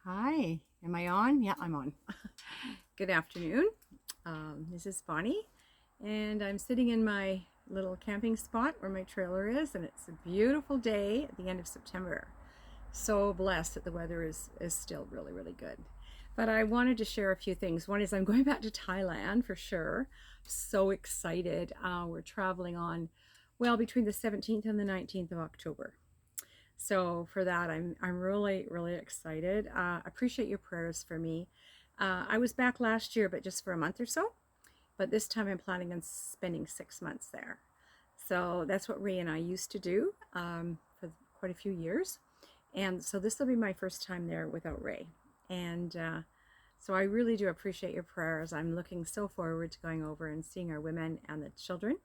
Hi, am I on? Yeah, I'm on. Good afternoon. This is Bonnie, and I'm sitting in my little camping spot where my trailer is, and it's a beautiful day at the end of September. So blessed that the weather is still really, really good. But I wanted to share a few things. One is I'm going back to Thailand for sure. So excited. We're traveling on, well, between the 17th and the 19th of October. So for that, I'm really really excited. Appreciate your prayers for me. I was back last year, but just for a month or so. But this time I'm planning on spending 6 months there. So that's what Ray and I used to do for quite a few years, and so this will be my first time there without Ray. And so I really do appreciate your prayers. I'm looking so forward to going over and seeing our women and the children.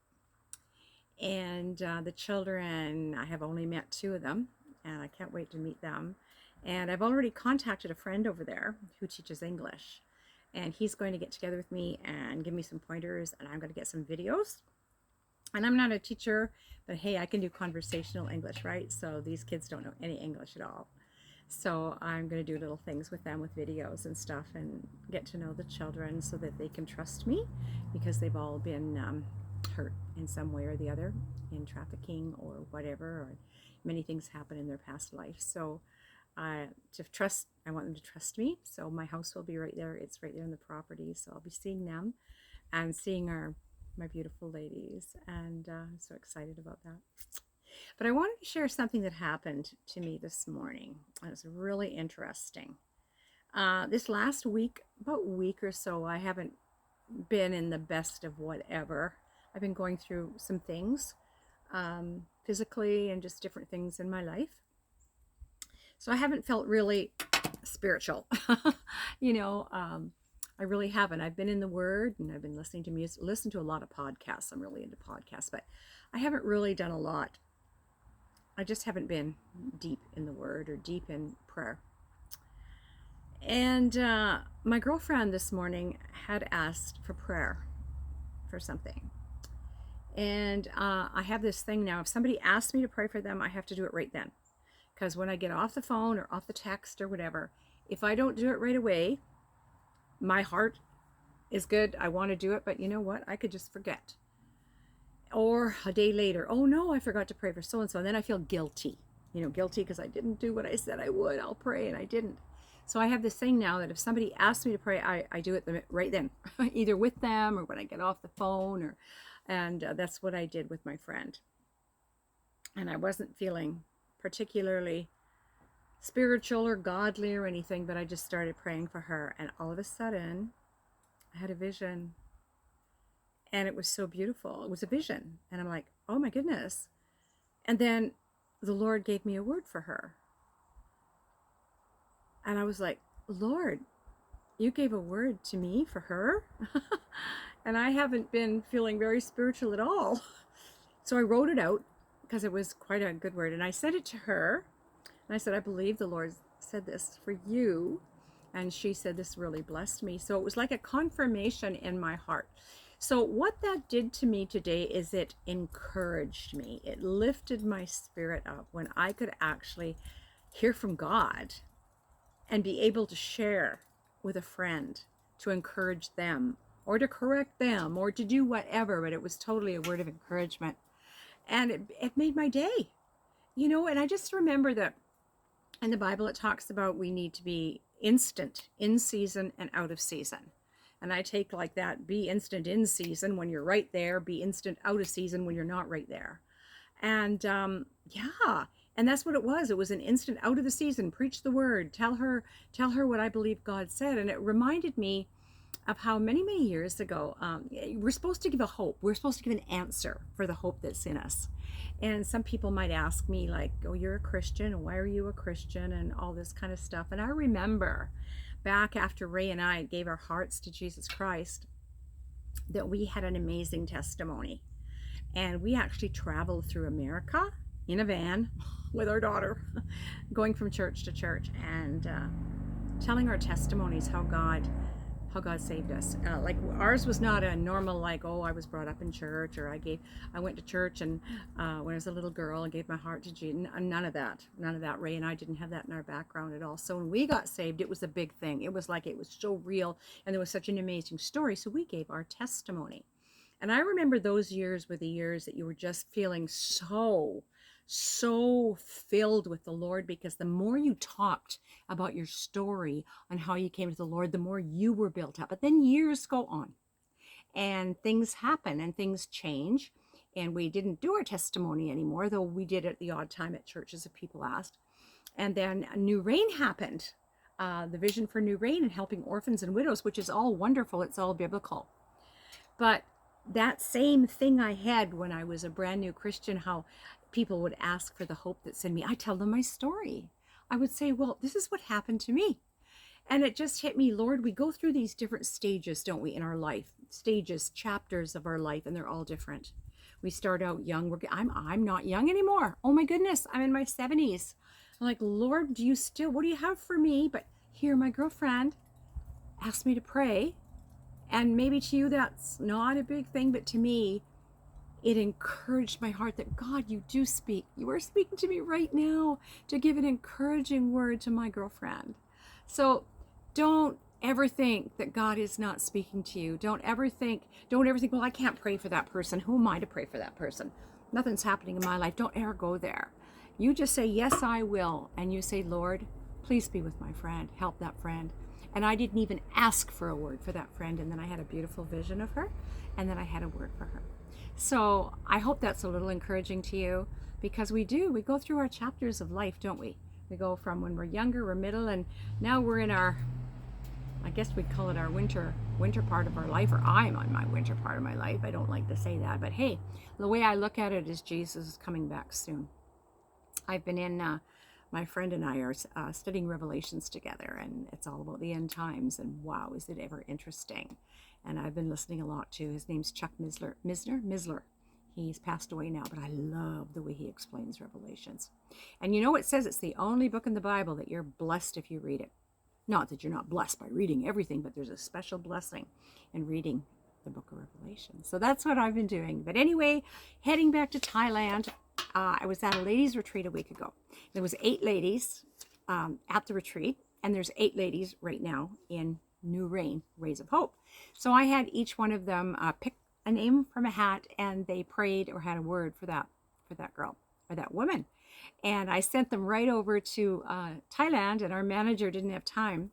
And the children, I have only met two of them, and I can't wait to meet them. And I've already contacted a friend over there who teaches English, and he's going to get together with me and give me some pointers, and I'm going to get some videos. And I'm not a teacher, but hey, I can do conversational English, right? So these kids don't know any English at all. So I'm going to do little things with them with videos and stuff and get to know the children so that they can trust me, because they've all been hurt in some way or the other in trafficking or whatever, or many things happen in their past life. So to trust, I want them to trust me. So my house will be right there. It's right there in the property. So I'll be seeing them and seeing my beautiful ladies. And I'm so excited about that. But I wanted to share something that happened to me this morning. It was really interesting. This last week, about a week or so, I haven't been in the best of whatever. I've been going through some things physically and just different things in my life. So I haven't felt really spiritual. you know, I really haven't. I've been in the Word and I've been listening to music, listen to a lot of podcasts. I'm really into podcasts, but I haven't really done a lot. I just haven't been deep in the Word or deep in prayer. And my girlfriend this morning had asked for prayer for something. And I have this thing now. If somebody asks me to pray for them, I have to do it right then. Because when I get off the phone or off the text or whatever, if I don't do it right away, my heart is good. I want to do it, but you know what? I could just forget. Or a day later, oh no, I forgot to pray for so and so. And then I feel guilty. Guilty because I didn't do what I said I would. I'll pray and I didn't. So I have this thing now that if somebody asks me to pray, I do it right then, either with them or when I get off the phone, and that's what I did with my friend. And I wasn't feeling particularly spiritual or godly or anything, but I just started praying for her, and all of a sudden I had a vision, and it was so beautiful. It was a vision, and I'm like, oh my goodness. And then the Lord gave me a word for her, and I was like, Lord, you gave a word to me for her? And I haven't been feeling very spiritual at all. So I wrote it out because it was quite a good word, and I sent it to her. And I said, I believe the Lord said this for you. And she said, this really blessed me. So it was like a confirmation in my heart. So what that did to me today is it encouraged me. It lifted my spirit up when I could actually hear from God and be able to share with a friend, to encourage them or to correct them or to do whatever. But it was totally a word of encouragement. And it made my day. And I just remember that in the Bible, it talks about we need to be instant in season and out of season. And I take like that, be instant in season when you're right there, be instant out of season when you're not right there. And yeah, and that's what it was. It was an instant out of the season, preach the word, tell her what I believe God said. And it reminded me of how many years ago, we're supposed to give a hope. We're supposed to give an answer for the hope that's in us. And some people might ask me like, oh, you're a Christian, and why are you a Christian, and all this kind of stuff. And I remember back after Ray and I gave our hearts to Jesus Christ, that we had an amazing testimony. And we actually traveled through America in a van with our daughter, going from church to church and telling our testimonies, how how God saved us. Like ours was not a normal, like, oh, I was brought up in church, or I went to church and when I was a little girl and gave my heart to Jesus. None of that. Ray and I didn't have that in our background at all. So when we got saved, it was a big thing. It was like, it was so real, and there was such an amazing story. So we gave our testimony. And I remember those years were the years that you were just feeling so filled with the Lord, because the more you talked about your story on how you came to the Lord, the more you were built up. But then years go on and things happen and things change. And we didn't do our testimony anymore, though we did it the odd time at churches if people asked. And then New Rain happened, the vision for New Rain and helping orphans and widows, which is all wonderful. It's all biblical. But that same thing I had when I was a brand new Christian, how people would ask for the hope that's in me. I tell them my story. I would say, well, this is what happened to me. And it just hit me, Lord, we go through these different stages, don't we, in our life? Stages, chapters of our life, and they're all different. We start out young. I'm not young anymore. Oh my goodness, I'm in my 70s. I'm like, Lord, what do you have for me? But here, my girlfriend asked me to pray. And maybe to you that's not a big thing, but to me, it encouraged my heart that God, you do speak. You are speaking to me right now to give an encouraging word to my girlfriend. So don't ever think that God is not speaking to you. Don't ever think, well, I can't pray for that person. Who am I to pray for that person? Nothing's happening in my life. Don't ever go there. You just say, yes, I will. And you say, Lord, please be with my friend. Help that friend. And I didn't even ask for a word for that friend. And then I had a beautiful vision of her. And then I had a word for her. So I hope that's a little encouraging to you, because we go through our chapters of life, don't we? We go from when we're younger, we're middle, and now we're in our, I guess we'd call it our winter part of our life, or I'm on my winter part of my life. I don't like to say that, but hey, the way I look at it is Jesus is coming back soon. I've been in, my friend and I are studying Revelations together, and it's all about the end times, and wow, is it ever interesting. And I've been listening a lot to, his name's Chuck Misler. He's passed away now, but I love the way he explains Revelations. And you know, it says it's the only book in the Bible that you're blessed if you read it. Not that you're not blessed by reading everything, but there's a special blessing in reading the book of Revelation. So that's what I've been doing. But anyway, heading back to Thailand, I was at a ladies' retreat a week ago. There was 8 ladies at the retreat, and there's 8 ladies right now in New Rain, Rays of Hope. So I had each one of them pick a name from a hat, and they prayed or had a word for that girl or that woman. And I sent them right over to Thailand, and our manager didn't have time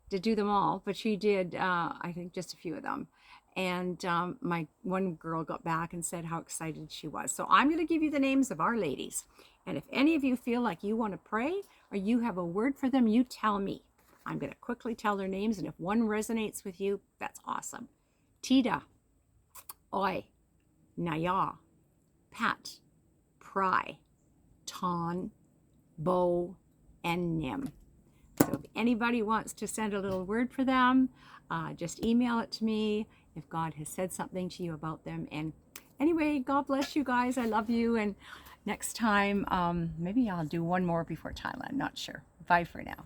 to do them all, but she did, I think, just a few of them. And my one girl got back and said how excited she was. So I'm going to give you the names of our ladies. And if any of you feel like you want to pray or you have a word for them, you tell me. I'm going to quickly tell their names, and if one resonates with you, that's awesome. Tida, Oi, Naya, Pat, Pry, Ton, Bo, and Nim. So if anybody wants to send a little word for them, just email it to me if God has said something to you about them. And anyway, God bless you guys. I love you. And next time, maybe I'll do one more before Thailand. Not sure. Bye for now.